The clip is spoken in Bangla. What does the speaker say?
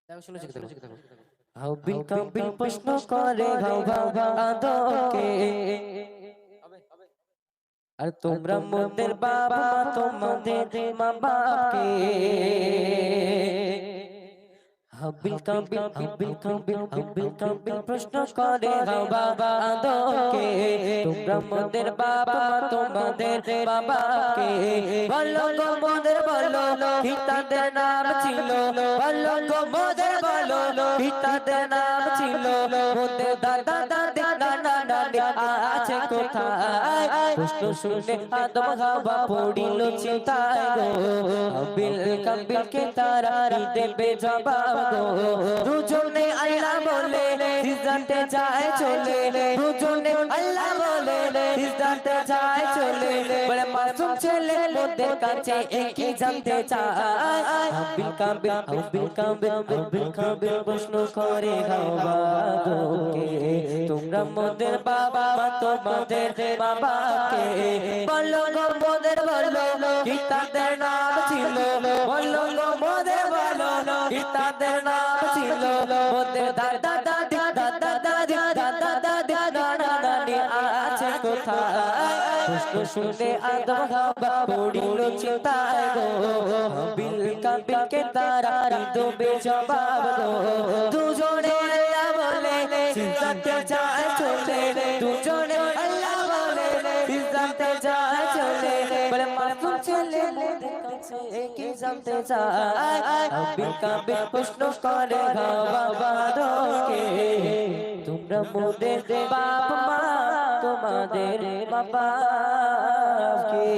দেখো শুনেছি দেখো হাবিল কাবিল প্রশ্ন করে হাওয়া আদমকে আর তোমরা মোদের বাপ মা তোমাদের মা বাপকে হাবিল প্রশ্ন করে হাওয়া আদমকে তোমরা মোদের বাপ মা তোমাদের মা বাপকে বলো গো মোদের বলো কি তাদের নাম ছিল বলো গো মোদের বলো কি তাদের নাম ছিল মোদের দাদা দাদি নানা নানি আছে কোথায় প্রশ্ন শুনে আদম হাওয়া পড়িল চিন্তায় গো হাবিল কাবিলকে তারা দেবে জবাব গো দুজনে আল্লাহ বলে সিজদাতে যায় চলে দুজনে আল্লাহ বলে সিজদাতে যায় চলে বলে মাসুম ছেলে মোদের কাছে একই জানতে চায় হাবিল কাবিল প্রশ্ন করে হাওয়া গোকে তোমরা মোদের বাবা মা তোমাদের বাবাকে বলো গো মোদের বলো কি তাদের নাম ছিল বলো গো মোদের বলো কি তাদের নাম ছিল মোদের দাদা দাদি দাদা দাদি দাদা দাদি নানা নানি আছে কোথায় প্রশ্ন শুনে আদম হাওয়া পড়িল চিন্তায় গো হাবিল কাবিলকে তারা দেবে জবাব গো দুজনে আল্লাহ বলে সিজদাতে যায় চলে দুজনে আল্লাহ বলে সিজদাতে যায় চলে বলে মাসুম ছেলে মোদের কাছে কি জানতে চায় হাবিল কাবিল প্রশ্ন করে হাওয়া বাদকে তোমরা মোদের বাপ মা তোমাদের বাবাকে